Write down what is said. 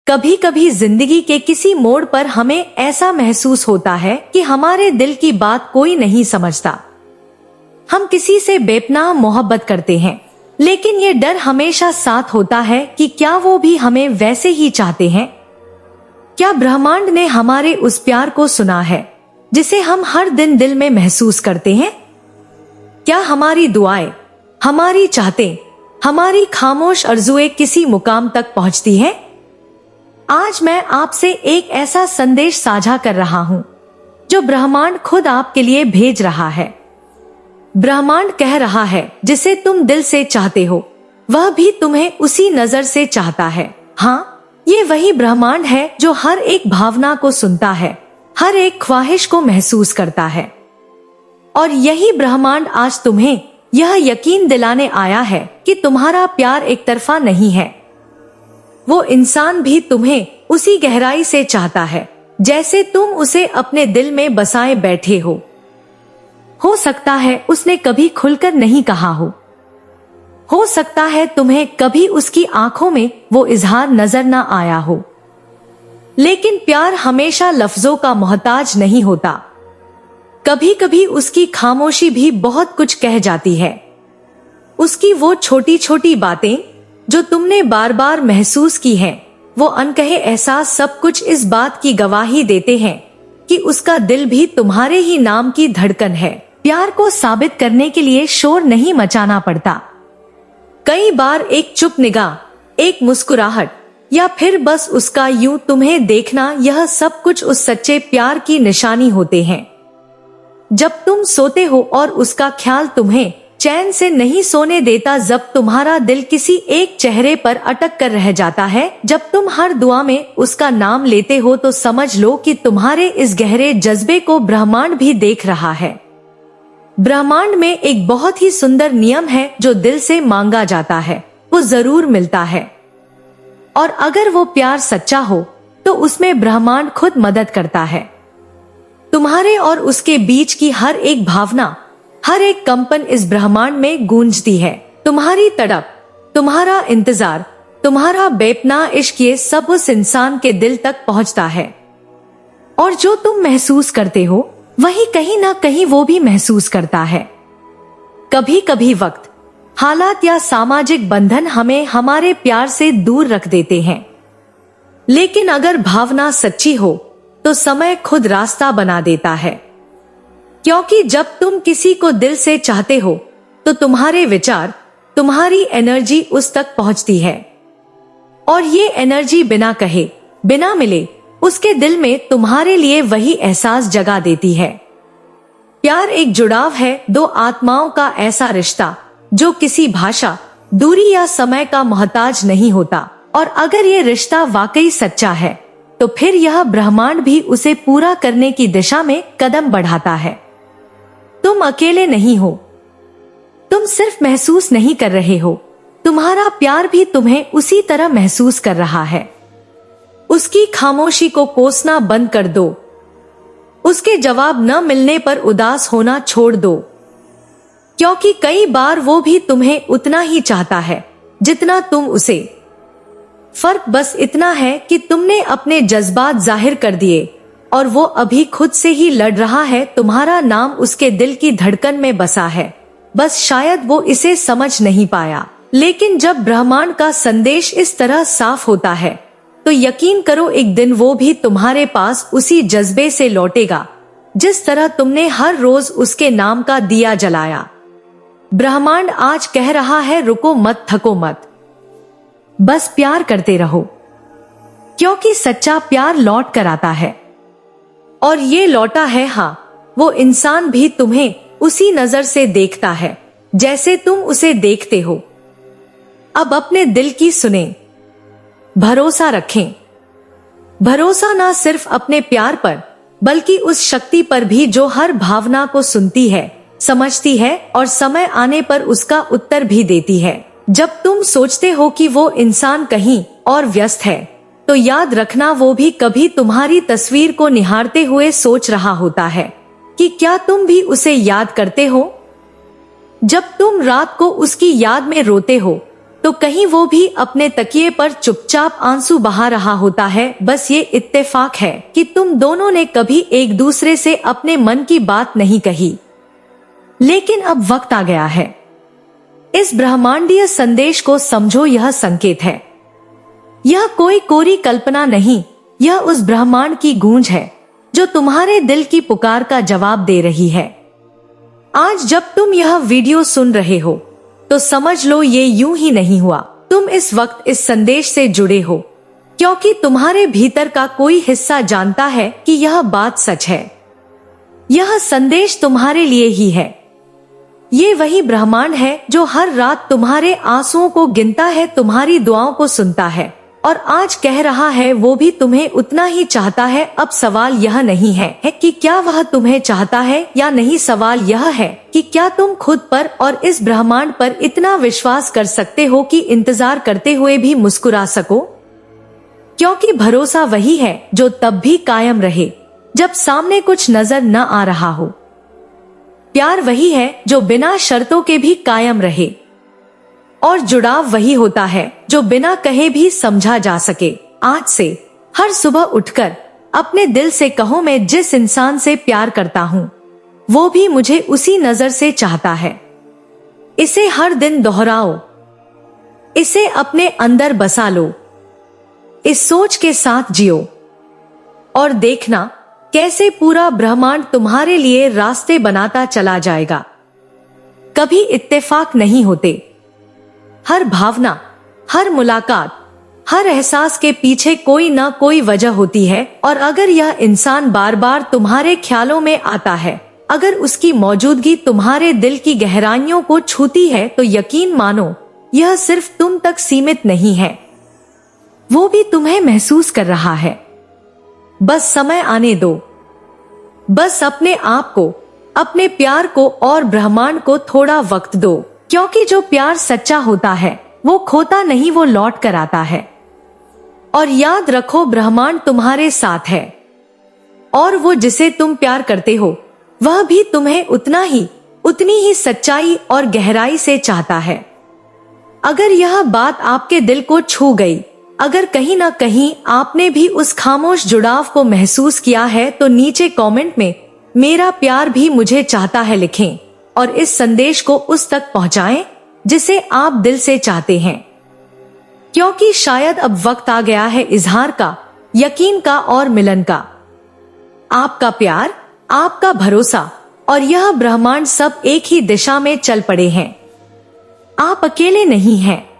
कभी कभी जिंदगी के किसी मोड़ पर हमें ऐसा महसूस होता है कि हमारे दिल की बात कोई नहीं समझता। हम किसी से बेपनाह मोहब्बत करते हैं, लेकिन ये डर हमेशा साथ होता है कि क्या वो भी हमें वैसे ही चाहते हैं। क्या ब्रह्मांड ने हमारे उस प्यार को सुना है जिसे हम हर दिन दिल में महसूस करते हैं? क्या हमारी दुआएं, हमारी चाहतें, हमारी खामोश अर्जुएं किसी मुकाम तक पहुंचती हैं? आज मैं आपसे एक ऐसा संदेश साझा कर रहा हूं जो ब्रह्मांड खुद आपके लिए भेज रहा है। ब्रह्मांड कह रहा है, जिसे तुम दिल से चाहते हो वह भी तुम्हें उसी नजर से चाहता है। हाँ, ये वही ब्रह्मांड है जो हर एक भावना को सुनता है, हर एक ख्वाहिश को महसूस करता है। और यही ब्रह्मांड आज तुम्हें यह यकीन दिलाने आया है कि तुम्हारा प्यार एक तरफा नहीं है। वो इंसान भी तुम्हें उसी गहराई से चाहता है जैसे तुम उसे अपने दिल में बसाए बैठे हो। सकता है उसने कभी खुलकर नहीं कहा हो सकता है तुम्हें कभी उसकी आंखों में वो इजहार नजर ना आया हो। लेकिन प्यार हमेशा लफ्जों का मोहताज नहीं होता। कभी कभी उसकी खामोशी भी बहुत कुछ कह जाती है। उसकी वो छोटी छोटी बातें जो तुमने बार बार महसूस की हैं, वो अनकहे एहसास सब कुछ इस बात की गवाही देते हैं कि उसका दिल भी तुम्हारे ही नाम की धड़कन है। प्यार को साबित करने के लिए शोर नहीं मचाना पड़ता। कई बार एक चुप निगाह, एक मुस्कुराहट या फिर बस उसका यूं तुम्हें देखना, यह सब कुछ उस सच्चे प्यार की निशानी होते हैं। जब तुम सोते हो और उसका ख्याल तुम्हें चैन से नहीं सोने देता, जब तुम्हारा दिल किसी एक चेहरे पर अटक कर रह जाता है, जब तुम हर दुआ में उसका नाम लेते हो, तो समझ लो कि तुम्हारे इस गहरे जज्बे को ब्रह्मांड भी देख रहा है। ब्रह्मांड में एक बहुत ही सुंदर नियम है, जो दिल से मांगा जाता है वो जरूर मिलता है। और अगर वो प्यार सच्चा हो तो उसमें ब्रह्मांड खुद मदद करता है। तुम्हारे और उसके बीच की हर एक भावना, हर एक कंपन इस ब्रह्मांड में गूंजती है। तुम्हारी तड़प, तुम्हारा इंतजार, तुम्हारा बेपनाह इश्क, ये सब उस इंसान के दिल तक पहुंचता है। और जो तुम महसूस करते हो वही कहीं ना कहीं वो भी महसूस करता है। कभी कभी वक्त, हालात या सामाजिक बंधन हमें हमारे प्यार से दूर रख देते हैं, लेकिन अगर भावना सच्ची हो तो समय खुद रास्ता बना देता है। क्योंकि जब तुम किसी को दिल से चाहते हो तो तुम्हारे विचार, तुम्हारी एनर्जी उस तक पहुंचती है। और ये एनर्जी बिना कहे, बिना मिले उसके दिल में तुम्हारे लिए वही एहसास जगा देती है। प्यार एक जुड़ाव है, दो आत्माओं का ऐसा रिश्ता जो किसी भाषा, दूरी या समय का मोहताज नहीं होता। और अगर ये रिश्ता वाकई सच्चा है तो फिर यह ब्रह्मांड भी उसे पूरा करने की दिशा में कदम बढ़ाता है। तुम अकेले नहीं हो, तुम सिर्फ महसूस नहीं कर रहे हो, तुम्हारा प्यार भी तुम्हें उसी तरह महसूस कर रहा है। उसकी खामोशी को कोसना बंद कर दो, उसके जवाब न मिलने पर उदास होना छोड़ दो, क्योंकि कई बार वो भी तुम्हें उतना ही चाहता है जितना तुम उसे। फर्क बस इतना है कि तुमने अपने जज्बात जाहिर कर दिए और वो अभी खुद से ही लड़ रहा है। तुम्हारा नाम उसके दिल की धड़कन में बसा है, बस शायद वो इसे समझ नहीं पाया। लेकिन जब ब्रह्मांड का संदेश इस तरह साफ होता है तो यकीन करो, एक दिन वो भी तुम्हारे पास उसी जज्बे से लौटेगा जिस तरह तुमने हर रोज उसके नाम का दिया जलाया। ब्रह्मांड आज कह रहा है, रुको मत, थको मत, बस प्यार करते रहो, क्योंकि सच्चा प्यार लौट कर आता है। और ये लौटा है, हाँ, वो इंसान भी तुम्हें उसी नजर से देखता है जैसे तुम उसे देखते हो। अब अपने दिल की सुने, भरोसा रखें। भरोसा ना सिर्फ अपने प्यार पर बल्कि उस शक्ति पर भी जो हर भावना को सुनती है, समझती है और समय आने पर उसका उत्तर भी देती है। जब तुम सोचते हो कि वो इंसान कहीं और व्यस्त है, तो याद रखना वो भी कभी तुम्हारी तस्वीर को निहारते हुए सोच रहा होता है कि क्या तुम भी उसे याद करते हो। जब तुम रात को उसकी याद में रोते हो तो कहीं वो भी अपने तकिए पर चुपचाप आंसू बहा रहा होता है। बस ये इत्तेफाक है कि तुम दोनों ने कभी एक दूसरे से अपने मन की बात नहीं कही। लेकिन अब वक्त आ गया है। इस ब्रह्मांडीय संदेश को समझो, यह संकेत है। यह कोई कोरी कल्पना नहीं, यह उस ब्रह्मांड की गूंज है जो तुम्हारे दिल की पुकार का जवाब दे रही है। आज जब तुम यह वीडियो सुन रहे हो तो समझ लो ये यूं ही नहीं हुआ। तुम इस वक्त इस संदेश से जुड़े हो क्योंकि तुम्हारे भीतर का कोई हिस्सा जानता है कि यह बात सच है। यह संदेश तुम्हारे लिए ही है। ये वही ब्रह्मांड है जो हर रात तुम्हारे आंसुओं को गिनता है, तुम्हारी दुआओं को सुनता है और आज कह रहा है वो भी तुम्हें उतना ही चाहता है। अब सवाल यह नहीं है कि क्या वह तुम्हें चाहता है या नहीं, सवाल यह है कि क्या तुम खुद पर और इस ब्रह्मांड पर इतना विश्वास कर सकते हो कि इंतजार करते हुए भी मुस्कुरा सको। क्योंकि भरोसा वही है जो तब भी कायम रहे जब सामने कुछ नजर न आ रहा हो। प्यार वही है जो बिना शर्तों के भी कायम रहे और जुड़ाव वही होता है जो बिना कहे भी समझा जा सके। आज से हर सुबह उठकर अपने दिल से कहो, मैं जिस इंसान से प्यार करता हूँ वो भी मुझे उसी नजर से चाहता है। इसे हर दिन दोहराओ, इसे अपने अंदर बसा लो, इस सोच के साथ जियो और देखना कैसे पूरा ब्रह्मांड तुम्हारे लिए रास्ते बनाता चला जाएगा। कभी इत्तेफाक नहीं होते। हर भावना, हर मुलाकात, हर एहसास के पीछे कोई ना कोई वजह होती है और अगर यह इंसान बार बार तुम्हारे ख्यालों में आता है, अगर उसकी मौजूदगी तुम्हारे दिल की गहराइयों को छूती है, तो यकीन मानो यह सिर्फ तुम तक सीमित नहीं है, वो भी तुम्हें महसूस कर रहा है। बस समय आने दो, बस अपने आप को, अपने प्यार को और ब्रह्मांड को थोड़ा वक्त दो। क्योंकि जो प्यार सच्चा होता है वो खोता नहीं, वो लौट कर आता है। और याद रखो, ब्रह्मांड तुम्हारे साथ है और वो जिसे तुम प्यार करते हो वह भी तुम्हें उतनी ही सच्चाई और गहराई से चाहता है। अगर यह बात आपके दिल को छू गई, अगर कहीं ना कहीं आपने भी उस खामोश जुड़ाव को महसूस किया है, तो नीचे कमेंट में मेरा प्यार भी मुझे चाहता है लिखें और इस संदेश को उस तक पहुंचाएं जिसे आप दिल से चाहते हैं। क्योंकि शायद अब वक्त आ गया है इजहार का, यकीन का और मिलन का। आपका प्यार, आपका भरोसा और यह ब्रह्मांड सब एक ही दिशा में चल पड़े हैं। आप अकेले नहीं हैं।